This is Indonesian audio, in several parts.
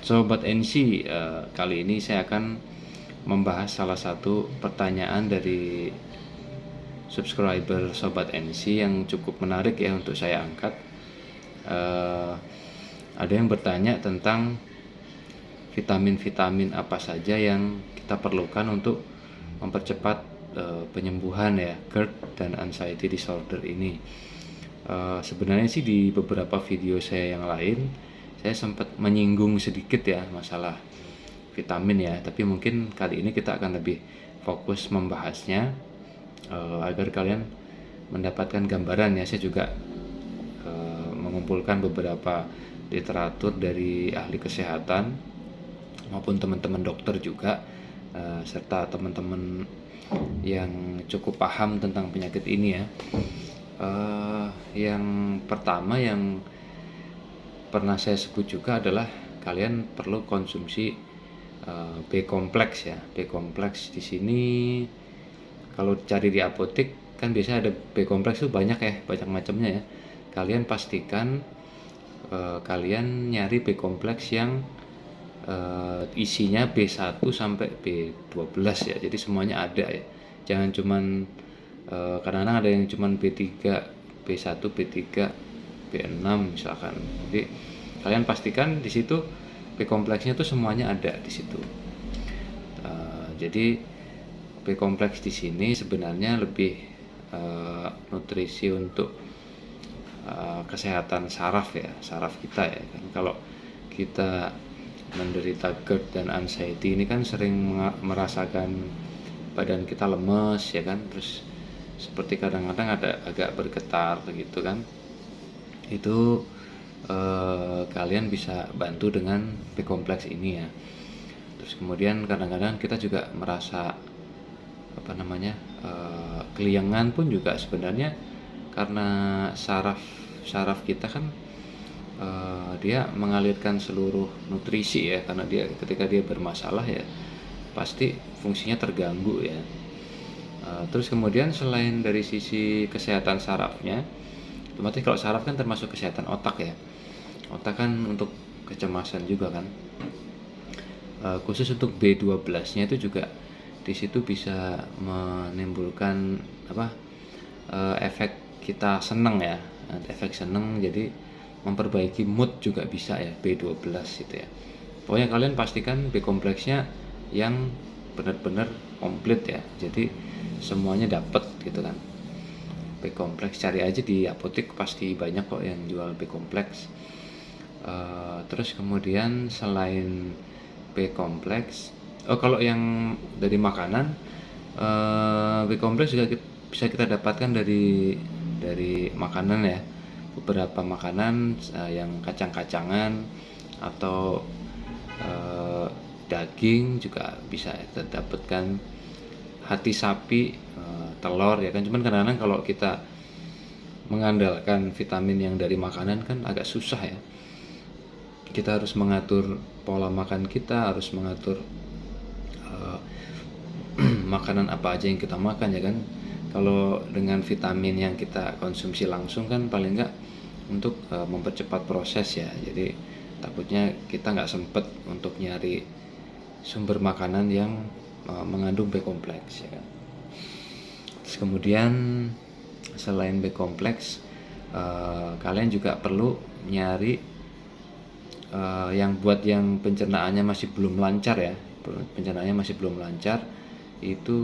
Sobat NC, kali ini saya akan membahas salah satu pertanyaan dari subscriber Sobat NC yang cukup menarik ya untuk saya angkat. Ada yang bertanya tentang vitamin-vitamin apa saja yang kita perlukan untuk mempercepat penyembuhan ya GERD dan anxiety disorder ini. Sebenarnya sih di beberapa video saya yang lain saya sempat menyinggung sedikit ya masalah vitamin ya, tapi mungkin kali ini kita akan lebih fokus membahasnya agar kalian mendapatkan gambaran ya. Saya juga mengumpulkan beberapa literatur dari ahli kesehatan maupun teman-teman dokter juga, serta teman-teman yang cukup paham tentang penyakit ini ya. Yang pertama yang pernah saya sebut juga adalah kalian perlu konsumsi B kompleks ya. B kompleks di sini kalau cari di apotek kan biasanya ada B kompleks itu banyak ya, banyak macamnya ya. Kalian pastikan kalian nyari B kompleks yang isinya B1 sampai B12 ya. Jadi semuanya ada ya. Jangan cuman kadang-kadang ada yang cuman B3, B1, B3, B6 misalkan. Jadi kalian pastikan di situ B kompleksnya tuh semuanya ada di situ. Jadi B kompleks di sini sebenarnya lebih nutrisi untuk kesehatan saraf ya, saraf kita ya kan. Kalau kita menderita GERD dan anxiety ini kan sering merasakan badan kita lemes ya kan, terus seperti kadang-kadang ada agak bergetar gitu kan. Itu kalian bisa bantu dengan B kompleks ini ya. Terus kemudian kadang-kadang kita juga merasa keliengan pun juga sebenarnya karena saraf kita kan dia mengalirkan seluruh nutrisi ya, karena dia ketika dia bermasalah ya pasti fungsinya terganggu ya. Terus kemudian selain dari sisi kesehatan sarafnya, otomatis kalau saraf kan termasuk kesehatan otak ya. Otak kan untuk kecemasan juga kan. Khusus untuk B12-nya itu juga di situ bisa menimbulkan efek kita seneng ya. Efek seneng, jadi memperbaiki mood juga bisa ya B12 itu ya. Pokoknya kalian pastikan B kompleksnya yang benar-benar komplit ya. Jadi semuanya dapat gitu kan. B kompleks cari aja di apotek pasti banyak kok yang jual B kompleks. Terus kemudian selain B kompleks, kalau yang dari makanan, B kompleks juga bisa kita dapatkan dari makanan ya. Beberapa makanan yang kacang-kacangan atau daging juga bisa kita dapatkan, hati sapi, telur ya kan. Cuman kadang-kadang kalau kita mengandalkan vitamin yang dari makanan kan agak susah ya. Kita harus mengatur pola makan kita, harus mengatur makanan apa aja yang kita makan ya kan. Kalau dengan vitamin yang kita konsumsi langsung kan paling enggak untuk mempercepat proses ya. Jadi takutnya kita nggak sempet untuk nyari sumber makanan yang mengandung B kompleks ya kan. Terus kemudian selain B kompleks, kalian juga perlu nyari yang buat yang pencernaannya masih belum lancar ya. Pencernaannya masih belum lancar itu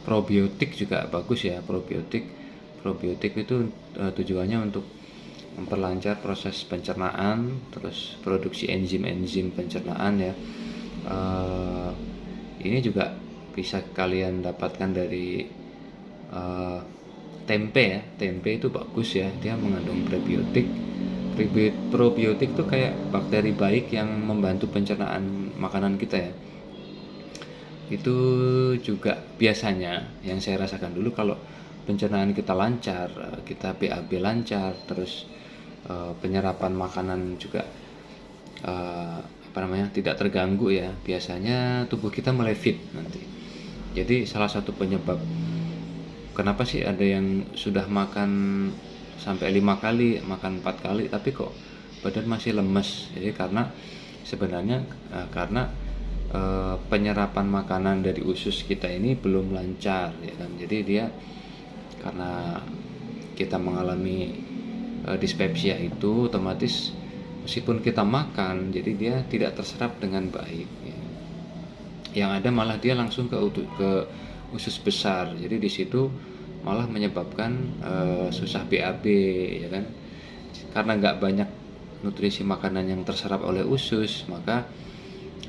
probiotik juga bagus ya. Probiotik itu tujuannya untuk memperlancar proses pencernaan, terus produksi enzim pencernaan ya. Ini juga bisa kalian dapatkan dari tempe ya. Tempe itu bagus ya, dia mengandung probiotik. Probiotik itu kayak bakteri baik yang membantu pencernaan makanan kita ya. Itu juga biasanya yang saya rasakan dulu kalau pencernaan kita lancar, kita BAB lancar, terus penyerapan makanan juga tidak terganggu ya, biasanya tubuh kita mulai fit nanti. Jadi salah satu penyebab kenapa sih ada yang sudah makan sampai 5 kali, makan 4 kali tapi kok badan masih lemes. Jadi karena sebenarnya karena penyerapan makanan dari usus kita ini belum lancar ya kan. Jadi dia karena kita mengalami dispepsia itu otomatis meskipun kita makan, jadi dia tidak terserap dengan baik ya. Yang ada malah dia langsung ke usus besar. Jadi di situ malah menyebabkan susah BAB ya kan. Karena nggak banyak nutrisi makanan yang terserap oleh usus, maka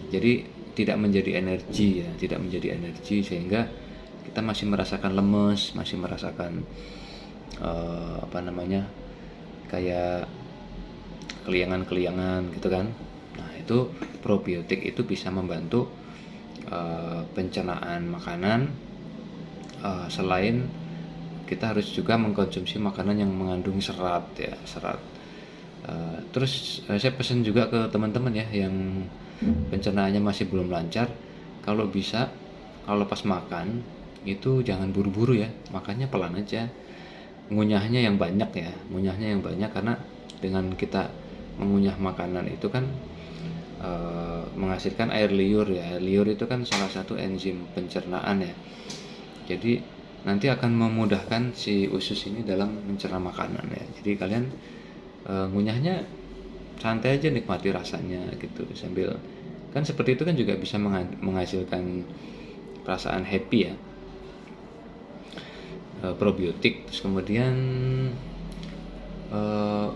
jadi tidak menjadi energi ya, tidak menjadi energi sehingga kita masih merasakan lemes, masih merasakan kayak keliangan-keliangan gitu kan. Nah, itu probiotik itu bisa membantu pencernaan makanan. Selain kita harus juga mengkonsumsi makanan yang mengandung serat ya, serat. Terus saya pesan juga ke teman-teman ya yang pencernaannya masih belum lancar, kalau bisa kalau pas makan itu jangan buru-buru ya, makannya pelan aja, ngunyahnya yang banyak ya, ngunyahnya yang banyak karena dengan kita mengunyah makanan itu kan menghasilkan air liur ya. Air liur itu kan salah satu enzim pencernaan ya. Jadi nanti akan memudahkan si usus ini dalam mencerna makanan ya. Jadi kalian ngunyahnya santai aja, nikmati rasanya gitu sambil kan seperti itu kan juga bisa menghasilkan perasaan happy ya. Probiotik. Terus kemudian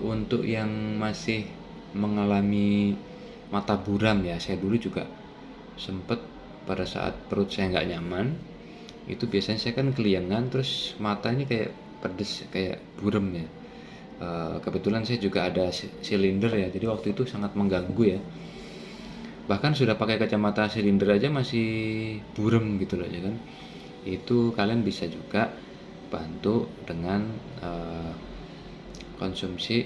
untuk yang masih mengalami mata buram ya, saya dulu juga sempet pada saat perut saya nggak nyaman itu biasanya saya kan keliangan, terus mata ini kayak pedes, kayak buram ya. Kebetulan saya juga ada silinder ya, jadi waktu itu sangat mengganggu ya. Bahkan sudah pakai kacamata silinder aja masih buram gitu loh ya kan. Itu kalian bisa juga bantu dengan konsumsi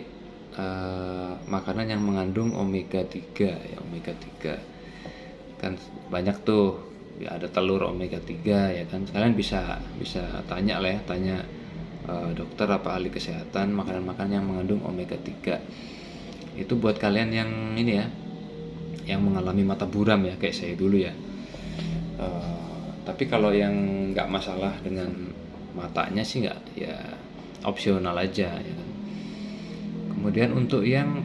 makanan yang mengandung omega 3 ya, omega 3 kan banyak tuh ya, ada telur omega 3 ya kan. Kalian bisa tanya lah ya, tanya dokter apa ahli kesehatan makanan-makanan yang mengandung omega 3 itu buat kalian yang ini ya, yang mengalami mata buram ya kayak saya dulu ya. Tapi kalau yang nggak masalah dengan matanya sih nggak, ya opsional aja ya kan. Kemudian untuk yang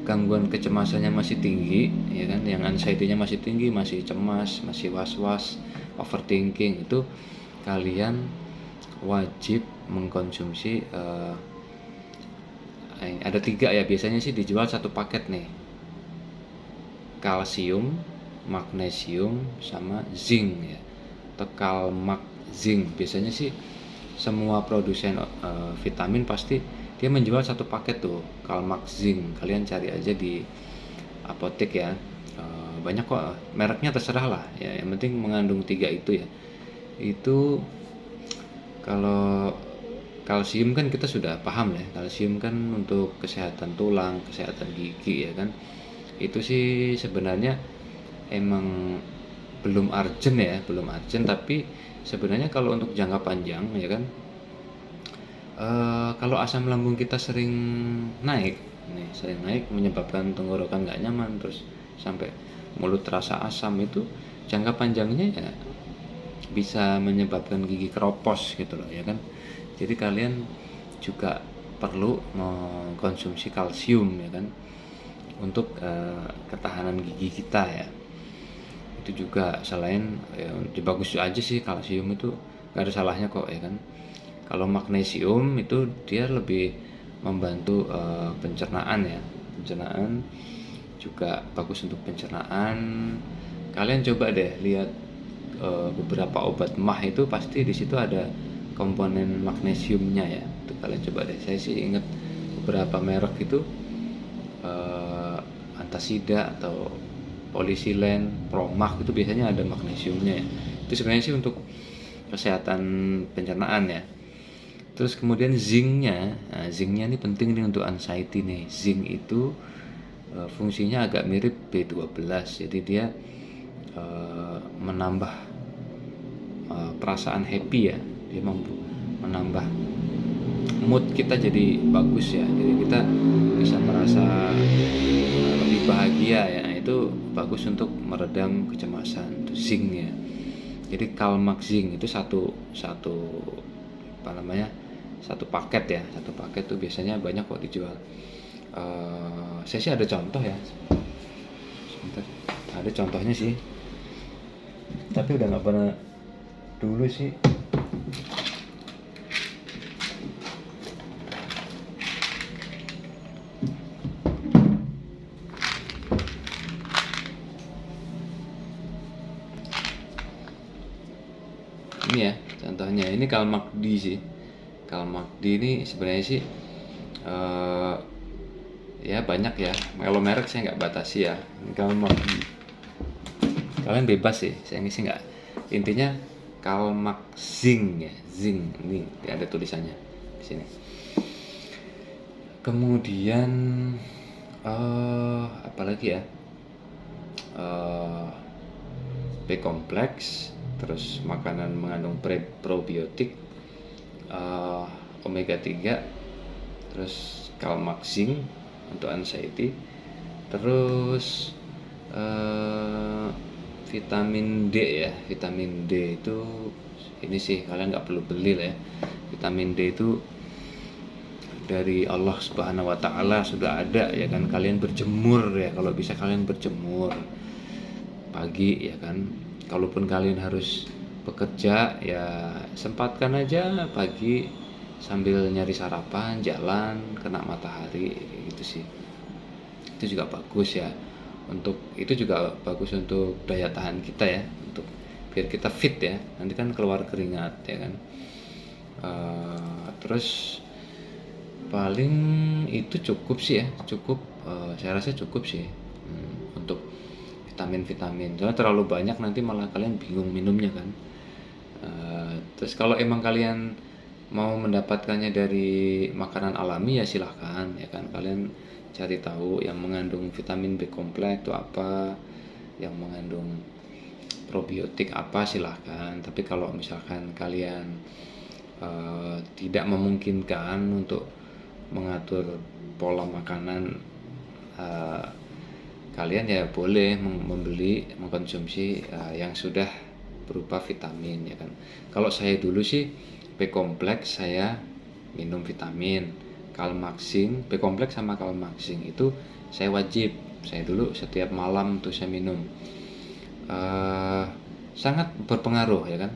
gangguan kecemasannya masih tinggi ya kan, yang anxiety-nya masih tinggi, masih cemas, masih was-was, overthinking, itu kalian wajib mengkonsumsi ada 3 ya, biasanya sih dijual satu paket nih, kalsium, magnesium, sama zinc ya, atau kalmak zinc. Biasanya sih semua produsen vitamin pasti dia menjual satu paket tuh kalmak zinc. Kalian cari aja di apotek ya, banyak kok, mereknya terserah lah ya, yang penting mengandung 3 itu ya. Itu kalau kalsium kan kita sudah paham ya, kalsium kan untuk kesehatan tulang, kesehatan gigi ya kan. Itu sih sebenarnya emang belum urgent ya, belum urgent, tapi sebenarnya kalau untuk jangka panjang ya kan, kalau asam lambung kita sering naik menyebabkan tenggorokan nggak nyaman, terus sampai mulut terasa asam, itu jangka panjangnya ya bisa menyebabkan gigi keropos gitu loh ya kan. Jadi kalian juga perlu mengkonsumsi kalsium ya kan untuk ketahanan gigi kita ya. Itu juga selain ya, bagus aja sih kalsium itu, gak ada salahnya kok ya kan. Kalau magnesium itu dia lebih membantu pencernaan ya, pencernaan juga bagus untuk pencernaan. Kalian coba deh lihat beberapa obat mah itu pasti di situ ada komponen magnesiumnya ya. Itu kalian coba deh. Saya sih ingat beberapa merek itu Antasida atau Polisilen, Promax itu biasanya ada magnesiumnya ya. Itu sebenarnya sih untuk kesehatan pencernaan ya. Terus kemudian zincnya, nah, zincnya ini penting nih untuk anxiety nih. Zinc itu fungsinya agak mirip B12, jadi dia menambah perasaan happy ya. Dia menambah mood kita jadi bagus ya, jadi kita bisa merasa lebih bahagia ya. Nah, itu bagus untuk meredam kecemasan, itu zinc ya. Jadi Calmax zinc itu satu satu apa namanya, satu paket ya, satu paket tuh biasanya banyak kok dijual. Saya sih ada contoh ya, sebentar, ada contohnya sih, tapi udah nggak pernah dulu sih. Ini ya contohnya, ini Calmax D sih. Calmax D ini sebenarnya sih ya banyak ya, kalau merek saya nggak batasi ya. Ini Calmax D, kalian bebas sih, saya ngisi nggak. Intinya Calmax zinc ya, zinc ini ada tulisannya di sini. Kemudian apalagi ya, B kompleks, terus makanan mengandung probiotik, omega 3, terus Calmax zinc untuk anxiety, terus vitamin D ya. Vitamin D itu ini sih kalian nggak perlu beli lah ya. Vitamin D itu dari Allah Subhanahu wa Ta'ala sudah ada ya kan. Kalian berjemur ya, kalau bisa kalian berjemur pagi ya kan. Kalaupun kalian harus bekerja ya sempatkan aja pagi sambil nyari sarapan, jalan kena matahari gitu sih. Itu juga bagus ya. Untuk itu juga bagus untuk daya tahan kita ya, untuk biar kita fit ya. Nanti kan keluar keringat ya kan. Terus paling itu cukup sih ya, cukup, saya rasa cukup sih untuk vitamin-vitamin. Soalnya terlalu banyak nanti malah kalian bingung minumnya kan. Terus kalau emang kalian mau mendapatkannya dari makanan alami ya silahkan ya kan, kalian cari tahu yang mengandung vitamin B kompleks itu apa, yang mengandung probiotik apa, silahkan. Tapi kalau misalkan kalian tidak memungkinkan untuk mengatur pola makanan kalian, ya boleh mengkonsumsi yang sudah berupa vitamin ya kan. Kalau saya dulu sih B kompleks saya minum vitamin, Calmax zinc, B kompleks sama Calmax zinc itu saya wajib, saya dulu setiap malam tuh saya minum. Sangat berpengaruh ya kan,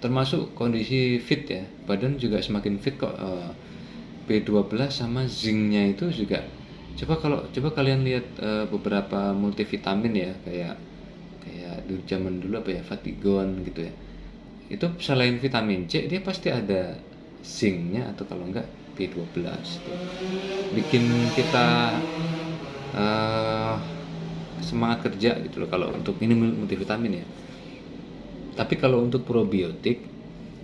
termasuk kondisi fit ya, badan juga semakin fit kok. B12 sama zincnya itu juga, coba kalian lihat beberapa multivitamin ya, kayak di zaman dulu apa ya, Fatigon gitu ya, itu selain vitamin C dia pasti ada zincnya, atau kalau enggak B12 itu bikin kita semangat kerja gitu loh kalau untuk ini multivitamin ya. Tapi kalau untuk probiotik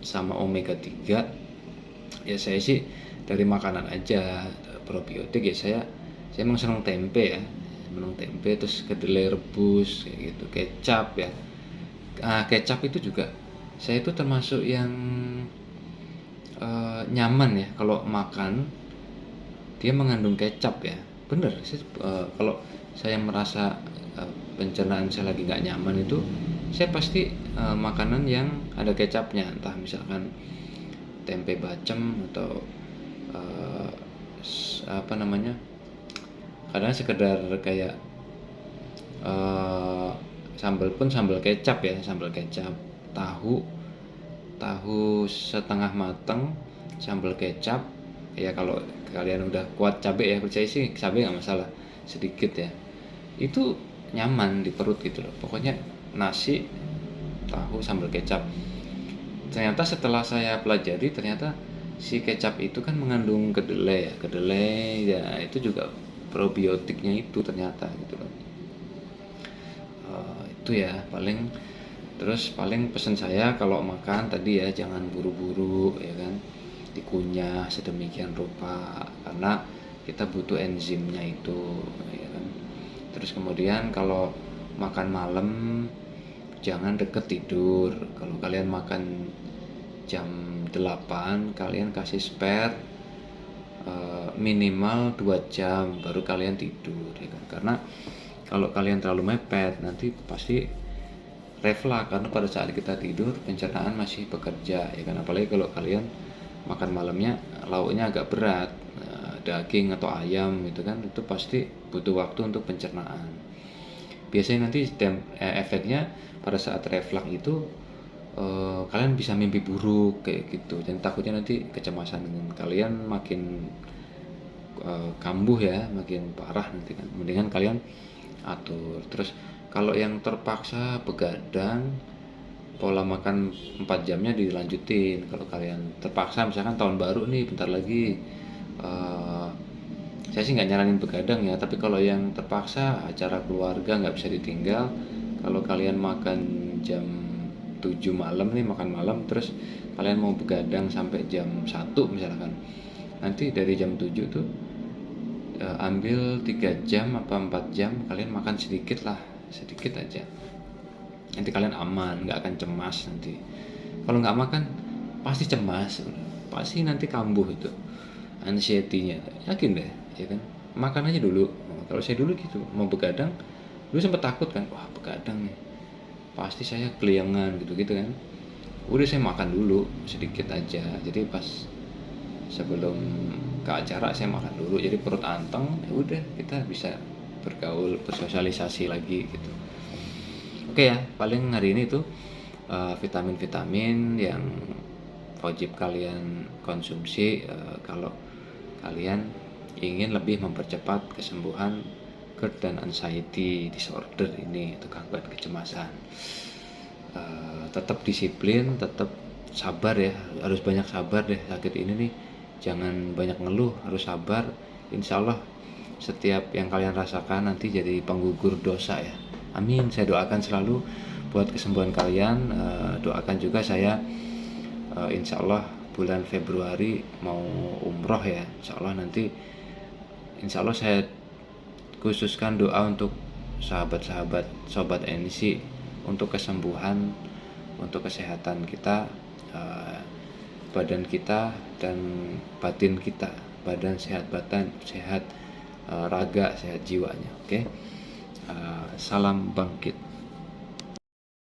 sama omega 3 ya saya sih dari makanan aja. Probiotik ya saya emang senang tempe ya, senang tempe, terus kedelai rebus kayak gitu, kecap ya. Kecap itu juga saya itu termasuk yang nyaman ya kalau makan dia mengandung kecap ya. Bener sih, kalau saya merasa pencernaan saya lagi nggak nyaman itu saya pasti makanan yang ada kecapnya, entah misalkan tempe bacem atau apa namanya, kadang sekedar kayak sambal pun sambal kecap ya, sambal kecap, tahu setengah mateng sambal kecap ya. Kalau kalian udah kuat cabai ya, percaya sih cabai nggak masalah, sedikit ya, itu nyaman di perut gitu loh. Pokoknya nasi, tahu, sambal kecap. Ternyata setelah saya pelajari, ternyata si kecap itu kan mengandung kedelai ya, itu juga probiotiknya itu ternyata gitu loh. Itu ya paling. Terus paling pesan saya kalau makan tadi ya, jangan buru-buru ya kan, dikunyah sedemikian rupa karena kita butuh enzimnya itu ya kan. Terus kemudian kalau makan malam jangan deket tidur. Kalau kalian makan jam 8 kalian kasih spare minimal 2 jam baru kalian tidur ya kan. Karena kalau kalian terlalu mepet nanti pasti reflux, karena pada saat kita tidur pencernaan masih bekerja ya kan. Apalagi kalau kalian makan malamnya lauknya agak berat, daging atau ayam gitu kan, itu pasti butuh waktu untuk pencernaan. Biasanya nanti efeknya pada saat reflux itu kalian bisa mimpi buruk kayak gitu, dan takutnya nanti kecemasan kalian makin kambuh ya, makin parah nanti kan. Mendingan kalian atur. Terus kalau yang terpaksa begadang, pola makan 4 jamnya dilanjutin. Kalau kalian terpaksa, misalkan tahun baru nih bentar lagi, saya sih nggak nyaranin begadang ya, tapi kalau yang terpaksa acara keluarga nggak bisa ditinggal, kalau kalian makan jam 7 malam nih, makan malam, terus kalian mau begadang sampai jam 1 misalkan, nanti dari jam 7 tuh ambil 3 jam apa 4 jam kalian makan sedikit lah, sedikit aja, nanti kalian aman, nggak akan cemas nanti. Kalau nggak makan pasti cemas, pasti nanti kambuh itu anxiety-nya, yakin deh ya kan. Makan aja dulu. Kalau saya dulu gitu, mau begadang dulu sempet takut kan, wah begadang nih pasti saya keliangan gitu-gitu kan. Udah saya makan dulu sedikit aja, jadi pas sebelum ke acara saya makan dulu, jadi perut anteng, ya udah kita bisa bergaul, bersosialisasi lagi gitu. Oke ya, paling hari ini tuh vitamin-vitamin yang wajib kalian konsumsi kalau kalian ingin lebih mempercepat kesembuhan GERD dan anxiety disorder ini, atau gangguan kecemasan. Tetap disiplin, tetap sabar ya, harus banyak sabar deh sakit ini nih, jangan banyak ngeluh, harus sabar. Insya Allah setiap yang kalian rasakan nanti jadi penggugur dosa ya, amin. Saya doakan selalu buat kesembuhan kalian. Doakan juga saya, insya Allah bulan Februari mau umroh ya, insya Allah nanti, insya Allah saya khususkan doa untuk sahabat-sahabat sobat NC untuk kesembuhan, untuk kesehatan kita, badan kita dan batin kita, badan sehat, badan sehat, raga sehat, jiwanya. Oke. Salam bangkit.